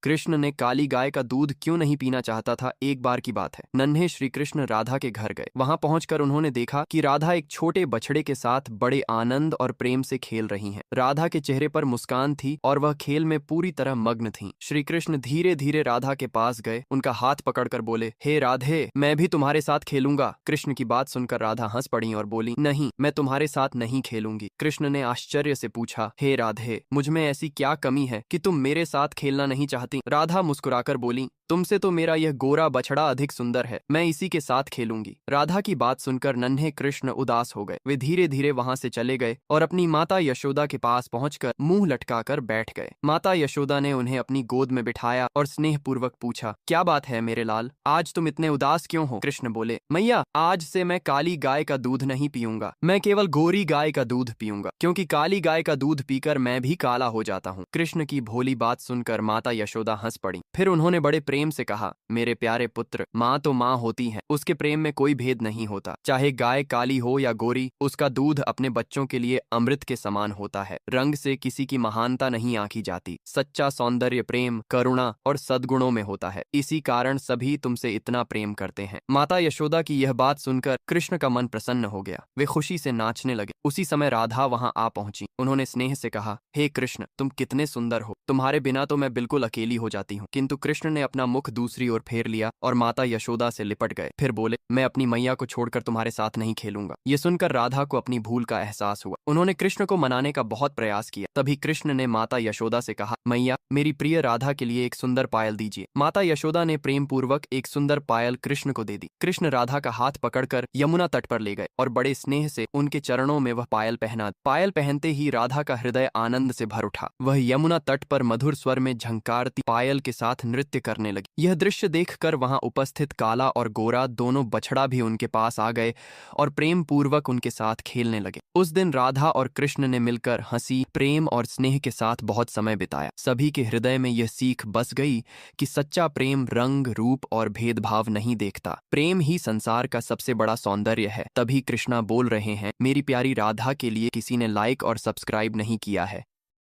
कृष्ण ने काली गाय का दूध क्यों नहीं पीना चाहता था। एक बार की बात है, नन्हे श्री कृष्ण राधा के घर गए। वहां पहुंचकर उन्होंने देखा कि राधा एक छोटे बछड़े के साथ बड़े आनंद और प्रेम से खेल रही हैं। राधा के चेहरे पर मुस्कान थी और वह खेल में पूरी तरह मग्न थीं। श्री कृष्ण धीरे धीरे राधा के पास गए, उनका हाथ पकड़कर बोले, हे राधे, मैं भी तुम्हारे साथ खेलूंगा। कृष्ण की बात सुनकर राधा हंस पड़ी और बोली, नहीं, मैं तुम्हारे साथ नहीं खेलूंगी। कृष्ण ने आश्चर्य से पूछा, हे राधे, मुझ में ऐसी क्या कमी है कि तुम मेरे साथ खेलना नहीं चाहती। राधा मुस्कुराकर बोली, तुमसे तो मेरा यह गोरा बछड़ा अधिक सुंदर है, मैं इसी के साथ खेलूंगी। राधा की बात सुनकर नन्हे कृष्ण उदास हो गए। वे धीरे धीरे वहां से चले गए और अपनी माता यशोदा के पास पहुंचकर मुंह लटकाकर बैठ गए। माता यशोदा ने उन्हें अपनी गोद में बिठाया और स्नेह पूर्वक पूछा, क्या बात है मेरे लाल, आज तुम इतने उदास क्यों हो। कृष्ण बोले, मैया, आज से मैं काली गाय का दूध नहीं पीऊंगा, मैं केवल गोरी गाय का दूध पीऊंगा, क्योंकि काली गाय का दूध पीकर मैं भी काला हो जाता हूँ। कृष्ण की भोली बात सुनकर माता यशोदा हंस पड़ी। फिर उन्होंने बड़े प्रेम से कहा, मेरे प्यारे पुत्र, माँ तो माँ होती है, उसके प्रेम में कोई भेद नहीं होता। चाहे गाय काली हो या गोरी, उसका दूध अपने बच्चों के लिए अमृत के समान होता है। रंग से किसी की महानता नहीं आंकी जाती। सच्चा सौंदर्य प्रेम, करुणा और सद्गुणों में होता है। इसी कारण सभी तुमसे इतना प्रेम करते हैं। माता यशोदा की यह बात सुनकर कृष्ण का मन प्रसन्न हो गया। वे खुशी से नाचने लगे। उसी समय राधा वहां आ पहुंची। उन्होंने स्नेह से कहा, हे कृष्ण, तुम कितने सुंदर हो, तुम्हारे बिना तो मैं बिल्कुल अकेली हो जाती हूँ। किंतु कृष्ण ने अपना मुख दूसरी ओर फेर लिया और माता यशोदा से लिपट गए। फिर बोले, मैं अपनी मैया को छोड़कर तुम्हारे साथ नहीं खेलूंगा। ये सुनकर राधा को अपनी भूल का एहसास हुआ। उन्होंने कृष्ण को मनाने का बहुत प्रयास किया। तभी कृष्ण ने माता यशोदा से कहा, मैया, मेरी प्रिय राधा के लिए एक सुंदर पायल दीजिए। माता यशोदा ने प्रेम पूर्वक एक सुंदर पायल कृष्ण को दे दी। कृष्ण राधा का हाथ पकड़कर यमुना तट पर ले गए और बड़े स्नेह से उनके चरणों में वह पायल पहना। पायल पहनते ही राधा का हृदय आनंद से भर उठा। वह यमुना तट पर मधुर स्वर में झंकारती पायल के साथ नृत्य करने लगी। यह दृश्य देखकर वहां उपस्थित काला और गोरा दोनों बछड़ा भी उनके पास आ गए और प्रेम पूर्वक उनके साथ खेलने लगे। उस दिन राधा और कृष्ण ने मिलकर हंसी, प्रेम और स्नेह के साथ बहुत समय बिताया। सभी के हृदय में यह सीख बस गई कि सच्चा प्रेम रंग, रूप और भेदभाव नहीं देखता। प्रेम ही संसार का सबसे बड़ा सौंदर्य है। तभी कृष्णा बोल रहे हैं, मेरी प्यारी राधा के लिए किसी ने लाइक और सब्सक्राइब नहीं किया है।